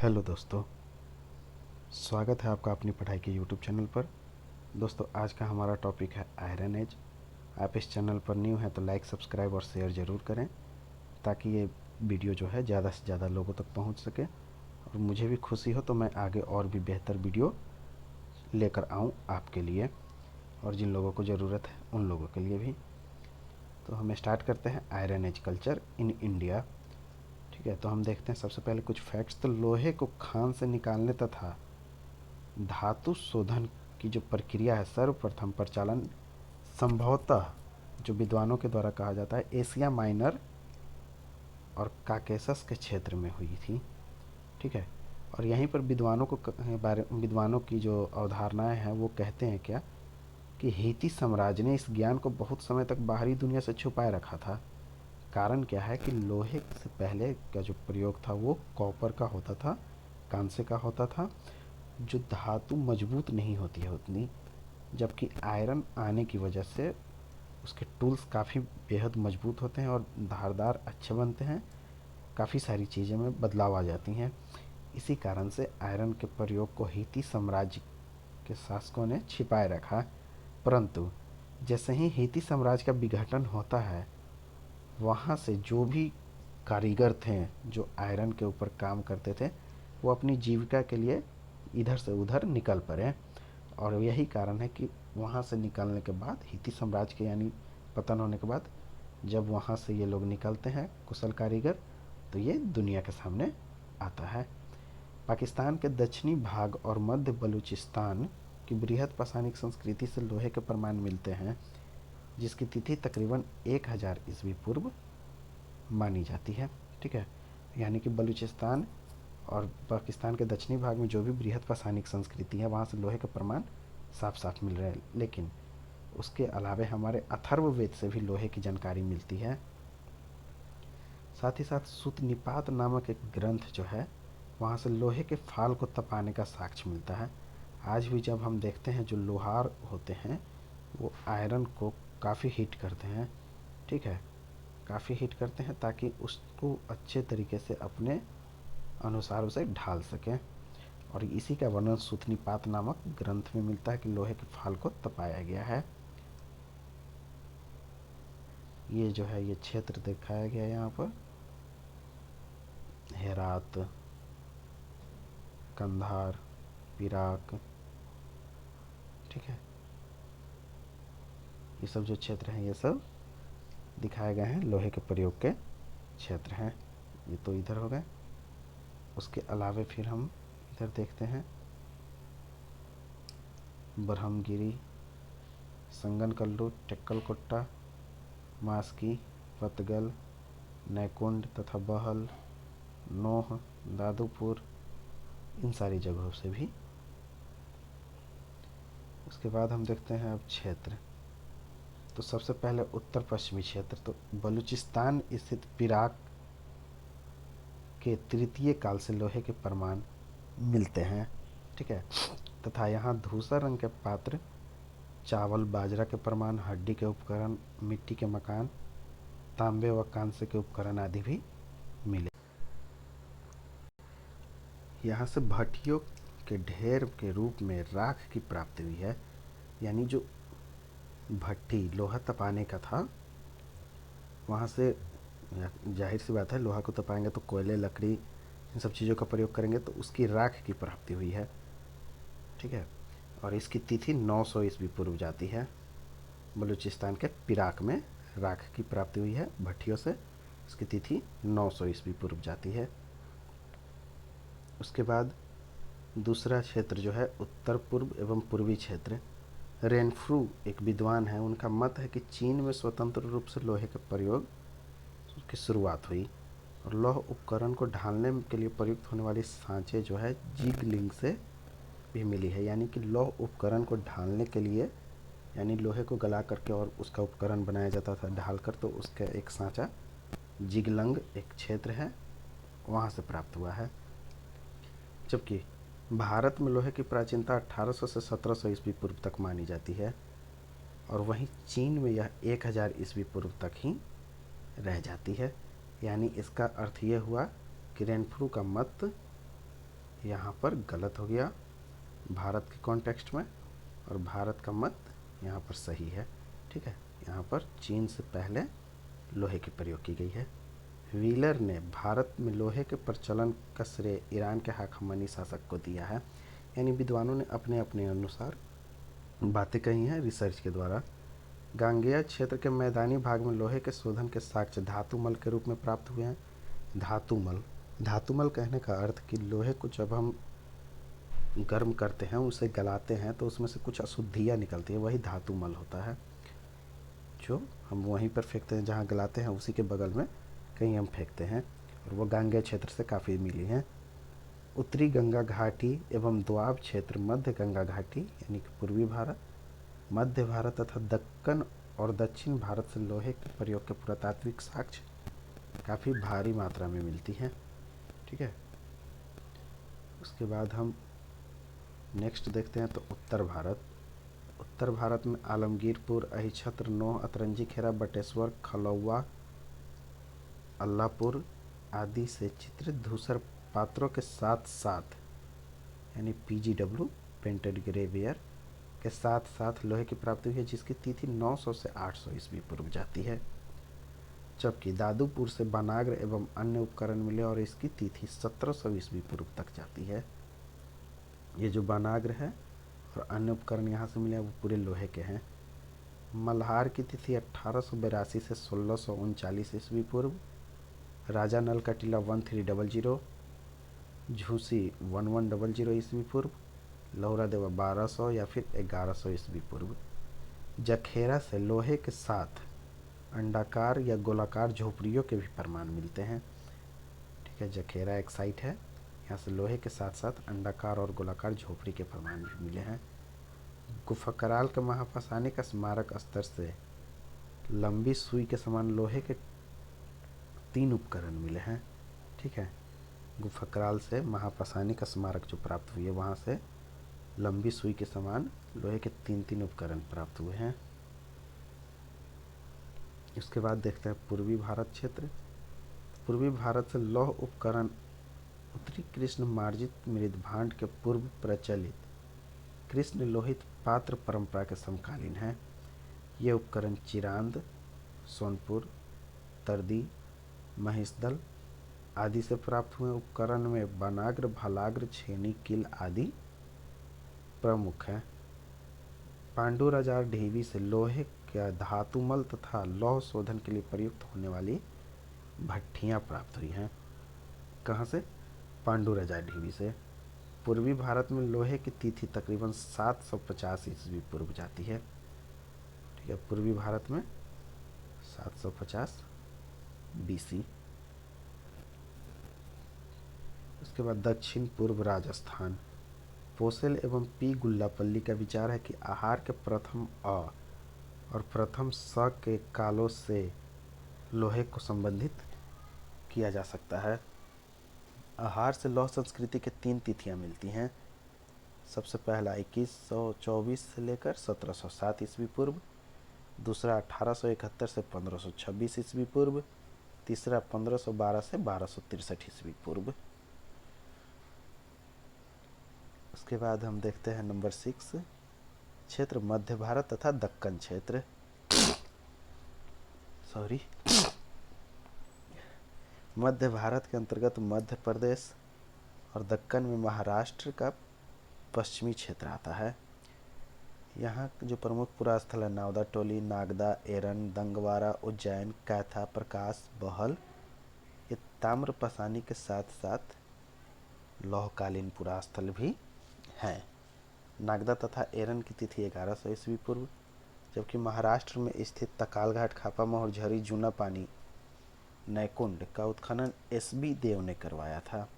Hello दोस्तों, स्वागत है आपका अपनी पढ़ाई के यूट्यूब चैनल पर। दोस्तों, आज का हमारा टॉपिक है आयरन एज। आप इस चैनल पर न्यू हैं तो लाइक, सब्सक्राइब और शेयर ज़रूर करें ताकि ये वीडियो जो है ज़्यादा से ज़्यादा लोगों तक पहुंच सके और मुझे भी खुशी हो तो मैं आगे और भी बेहतर वीडियो लेकर आऊं आपके लिए और जिन लोगों को ज़रूरत है उन लोगों के लिए भी। तो हम स्टार्ट करते हैं iron age culture in India. ठीक है, तो हम देखते हैं सबसे पहले कुछ फैक्ट्स। तो लोहे को खान से निकालने तथा धातु शोधन की जो प्रक्रिया है सर्वप्रथम प्रचालन संभवतः जो विद्वानों के द्वारा कहा जाता है एशिया माइनर और काकेशस के क्षेत्र में हुई थी। ठीक है, और यहीं पर विद्वानों की जो अवधारणाएं हैं वो कहते हैं क्या कि हेती साम्राज्य ने इस ज्ञान को बहुत समय तक बाहरी दुनिया से छुपाए रखा था। कारण क्या है कि लोहे से पहले का जो प्रयोग था वो कॉपर का होता था, कांसे का होता था, जो धातु मजबूत नहीं होती है उतनी, जबकि आयरन आने की वजह से उसके टूल्स काफ़ी बेहद मजबूत होते हैं और धारदार अच्छे बनते हैं। काफ़ी सारी चीज़ें में बदलाव आ जाती हैं। इसी कारण से आयरन के प्रयोग को हिती साम्राज्य के शासकों ने छिपाए रखा। परंतु जैसे ही हिती साम्राज्य का विघटन होता है, वहाँ से जो भी कारीगर थे जो आयरन के ऊपर काम करते थे वो अपनी जीविका के लिए इधर से उधर निकल पड़े। और यही कारण है कि वहाँ से निकलने के बाद हिती साम्राज्य के यानी पतन होने के बाद जब वहाँ से ये लोग निकलते हैं कुशल कारीगर, तो ये दुनिया के सामने आता है। पाकिस्तान के दक्षिणी भाग और मध्य बलूचिस्तान की बृहद पाषाणिक संस्कृति से लोहे के प्रमाण मिलते हैं, जिसकी तिथि तकरीबन 1000 ईस्वी पूर्व मानी जाती है। ठीक है, यानी कि बलूचिस्तान और पाकिस्तान के दक्षिणी भाग में जो भी बृहद पाषाणिक संस्कृति है वहाँ से लोहे के प्रमाण साफ साफ मिल रहे हैं। लेकिन उसके अलावे हमारे अथर्ववेद से भी लोहे की जानकारी मिलती है। साथ ही साथ सुत निपात नामक एक ग्रंथ जो है वहाँ से लोहे के फाल को तपाने का साक्ष्य मिलता है। आज भी जब हम देखते हैं जो लोहार होते हैं वो आयरन को काफ़ी हीट करते हैं। ठीक है, काफ़ी हीट करते हैं ताकि उसको अच्छे तरीके से अपने अनुसार उसे ढाल सकें। और इसी का वर्णन सुतनीपात नामक ग्रंथ में मिलता है कि लोहे के फाल को तपाया गया है। ये जो है ये क्षेत्र दिखाया गया है यहाँ पर, हेरात, कंधार, पिराक। ठीक है, ये सब जो क्षेत्र हैं ये सब दिखाए गए हैं लोहे के प्रयोग के क्षेत्र हैं। ये तो इधर हो गए। उसके अलावे फिर हम इधर देखते हैं ब्रह्मगिरी, संगनकल्लू, टेक्कलकोट्टा, मास्की, पतगल, नैकुंड तथा बहल, नोह, दादूपुर, इन सारी जगहों से भी। उसके बाद हम देखते हैं अब क्षेत्र। तो सबसे पहले उत्तर पश्चिमी क्षेत्र, तो बलूचिस्तान स्थित पिराक के तृतीय काल से लोहे के प्रमाण मिलते हैं। ठीक है, तथा यहाँ धूसर रंग के पात्र, चावल बाजरा के प्रमाण, हड्डी के उपकरण, मिट्टी के मकान, तांबे व कांसे के उपकरण आदि भी मिले। यहाँ से भट्टियों के ढेर के रूप में राख की प्राप्ति हुई है। यानी जो भट्टी लोहा तपाने का था वहाँ से जाहिर सी बात है लोहा को तपाएंगे तो कोयले, लकड़ी, इन सब चीज़ों का प्रयोग करेंगे तो उसकी राख की प्राप्ति हुई है। ठीक है, और इसकी तिथि 900 ईस्वी पूर्व जाती है। बलूचिस्तान के पिराक में राख की प्राप्ति हुई है भट्टियों से, इसकी तिथि 900 ईस्वी पूर्व जाती है। उसके बाद दूसरा क्षेत्र जो है उत्तर पूर्व एवं पूर्वी क्षेत्र। रेनफ्रू एक विद्वान है, उनका मत है कि चीन में स्वतंत्र रूप से लोहे के प्रयोग की शुरुआत हुई और लौह उपकरण को ढालने के लिए प्रयुक्त होने वाली सांचे जो है जिगलिंग से भी मिली है। यानी कि लौह उपकरण को ढालने के लिए, यानी लोहे को गला करके और उसका उपकरण बनाया जाता था ढाल कर, तो उसका एक सांचा जिगलंग एक क्षेत्र है वहाँ से प्राप्त हुआ है। जबकि भारत में लोहे की प्राचीनता 1800 से 1700 ईस्वी पूर्व तक मानी जाती है और वहीं चीन में यह 1000 ईस्वी पूर्व तक ही रह जाती है। यानी इसका अर्थ ये हुआ कि रेनफ्रू का मत यहाँ पर गलत हो गया भारत के कॉन्टेक्स्ट में, और भारत का मत यहाँ पर सही है। ठीक है, यहाँ पर चीन से पहले लोहे की प्रयोग की गई है। व्हीलर ने भारत में लोहे के प्रचलन का श्रेय ईरान के हाकमानी शासक को दिया है। यानी विद्वानों ने अपने अपने अनुसार बातें कही हैं रिसर्च के द्वारा। गांगेय क्षेत्र के मैदानी भाग में लोहे के शोधन के साक्ष्य धातुमल के रूप में प्राप्त हुए हैं। धातुमल कहने का अर्थ कि लोहे को जब हम गर्म करते हैं, उसे गलाते हैं, तो उसमें से कुछ अशुद्धियाँ निकलती है, वही धातुमल होता है, जो हम वहीं पर फेंकते हैं जहाँ गलाते हैं, उसी के बगल में कहीं हम फेंकते हैं, और वो गांगेय क्षेत्र से काफ़ी मिली हैं। उत्तरी गंगा घाटी एवं दोआब क्षेत्र, मध्य गंगा घाटी यानी कि पूर्वी भारत, मध्य भारत तथा दक्कन और दक्षिण भारत से लोहे के प्रयोग के पुरातात्विक साक्ष्य काफ़ी भारी मात्रा में मिलती हैं। ठीक है, उसके बाद हम नेक्स्ट देखते हैं तो उत्तर भारत में आलमगीरपुर, अहिछत्र, नोह, अतरंजी खेरा, बटेश्वर, खलौवा, अल्लाहपुर आदि से चित्रित धूसर पात्रों के साथ साथ यानी PGW पेंटेड ग्रेवियर के साथ साथ लोहे की प्राप्ति हुई है, जिसकी तिथि 900 से 800 ईस्वी पूर्व जाती है। जबकि दादूपुर से बनाग्र एवं अन्य उपकरण मिले और इसकी तिथि 1700 ईस्वी पूर्व तक जाती है। ये जो बनाग्र है और अन्य उपकरण यहाँ से मिले वो पूरे लोहे के हैं। मल्हार की तिथि 1882 से 1639 ईस्वी पूर्व, राजा नल का टीला 1300, झूसी 1100 ईस्वी पूर्व, लौरा देवा 1200 या फिर 1100 ईस्वी पूर्व। जखेरा से लोहे के साथ अंडाकार या गोलाकार झोपड़ियों के भी प्रमाण मिलते हैं। ठीक है, जखेरा एक साइट है, यहाँ से लोहे के साथ साथ अंडाकार और गोलाकार झोपड़ी के प्रमाण भी मिले हैं। गुफा-कराल के महापाषाणिक स्मारक स्तर से लंबी सुई के समान लोहे के 3 उपकरण मिले हैं। ठीक है, गुफा-कराल से महापाषाणिक स्मारक जो प्राप्त हुई है, वहाँ से लंबी सुई के समान लोहे के 3 उपकरण प्राप्त हुए हैं। इसके बाद देखते हैं पूर्वी भारत क्षेत्र। पूर्वी भारत से लौह उपकरण उत्तरी कृष्ण मार्जित मृदभांड के पूर्व प्रचलित कृष्ण लोहित पात्र परंपरा के समकालीन है। ये उपकरण चिरांद, सोनपुर, तरदी, महिषदल आदि से प्राप्त हुए। उपकरण में बनाग्र, भलाग्र, छेनी, किल आदि प्रमुख हैं। पांडुराजार ढीवी से लोहे का धातुमल तथा लौह शोधन के लिए प्रयुक्त होने वाली भट्ठियाँ प्राप्त हुई हैं। कहाँ से? पांडुराजार ढीवी से। पूर्वी भारत में लोहे की तिथि तकरीबन 750 ईस्वी पूर्व जाती है। ठीक है, पूर्वी भारत में 750 BC। उसके बाद दक्षिण पूर्व राजस्थान, पोसेल एवं पी गुल्लापल्ली का विचार है कि आहार के प्रथम अ और प्रथम स के कालों से लोहे को संबंधित किया जा सकता है। आहार से लौह संस्कृति के 3 तिथियां मिलती हैं। सबसे पहला 2124 से लेकर 1707 ईस्वी पूर्व, दूसरा 1871 से 1526 ईस्वी पूर्व, तीसरा 1512 से 1263 ईस्वी पूर्व। उसके बाद हम देखते हैं नंबर 6, क्षेत्र मध्य भारत तथा दक्कन क्षेत्र। मध्य भारत के अंतर्गत मध्य प्रदेश और दक्कन में महाराष्ट्र का पश्चिमी क्षेत्र आता है। यहाँ जो प्रमुख पुरास्थल है नावदा टोली, नागदा, एरन, दंगवारा, उज्जैन, कैथा, प्रकाश, बहल, ये ताम्रपाषाणी के साथ साथ लौहकालीन पुरास्थल भी हैं। नागदा तथा एरन की तिथि 1100 ईस्वी पूर्व, जबकि महाराष्ट्र में स्थित तकालघाट, खापा, मोहरझरी, जूना पानी, नैकुंड का उत्खनन SB देव ने करवाया था।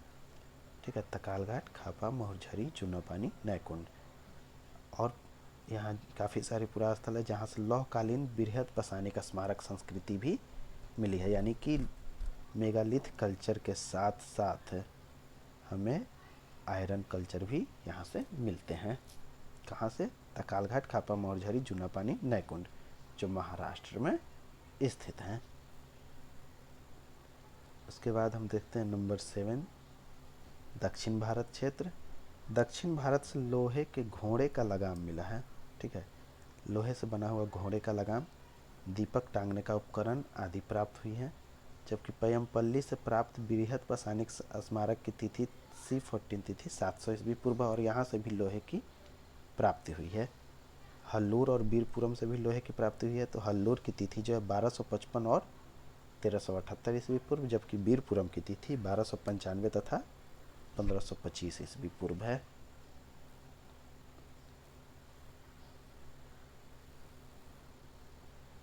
ठीक है, तकालघाट, खापा, मोहरझरी, जूना पानी, नैकुंड। और यहाँ काफ़ी सारे पुरास्थल है जहाँ से लौहकालीन बृहद पाषाणिक स्मारक संस्कृति भी मिली है। यानी कि मेगालिथ कल्चर के साथ साथ हमें आयरन कल्चर भी यहाँ से मिलते हैं। कहाँ से? तकालघाट, खापा, मोहरझरी, जूना पानी, नैकुंड, जो महाराष्ट्र में स्थित हैं। उसके बाद हम देखते हैं नंबर 7, दक्षिण भारत क्षेत्र, दक्षिण भारत से लोहे के घोड़े का लगाम मिला है। ठीक है, लोहे से बना हुआ घोड़े का लगाम, दीपक टांगने का उपकरण आदि प्राप्त हुई है। जबकि पयमपल्ली से प्राप्त बृहद पाषाणिक स्मारक की तिथि C14 तिथि 700 ईस्वी पूर्व, और यहाँ से भी लोहे की प्राप्ति हुई है। हल्लूर और वीरपुरम से भी लोहे की प्राप्ति हुई है। तो हल्लूर की तिथि जो है 1255 और 1378 ईस्वी पूर्व, जबकि वीरपुरम की तिथि 1295 तथा 1525 ईस्वी पूर्व है।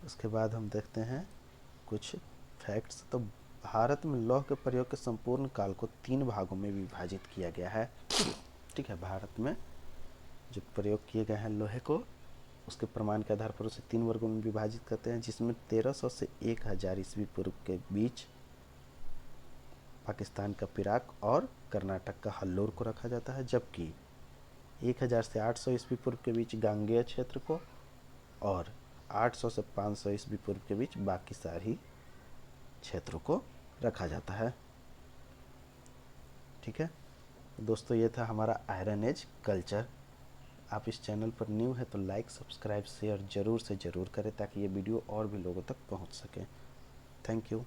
उसके बाद हम देखते हैं कुछ फैक्ट्स। तो भारत में लौह के प्रयोग के संपूर्ण काल को 3 भागों में विभाजित किया गया है। ठीक है, भारत में जो प्रयोग किए गए हैं लोहे को, उसके प्रमाण के आधार पर उसे 3 वर्गों में विभाजित करते हैं, जिसमें 1300 से 1000 ईस्वी पूर्व के बीच पाकिस्तान का पिराक और कर्नाटक का हल्लूर को रखा जाता है। जबकि 1000 से 800 ईस्वी पूर्व के बीच गांगेय क्षेत्र को, और 800 से 500 ईस्वी पूर्व के बीच बाकी सारी क्षेत्रों को रखा जाता है। ठीक है दोस्तों, ये था हमारा आयरन एज कल्चर। आप इस चैनल पर न्यू है तो लाइक, सब्सक्राइब, शेयर ज़रूर से ज़रूर करें, ताकि ये वीडियो और भी लोगों तक पहुंच सके। Thank you.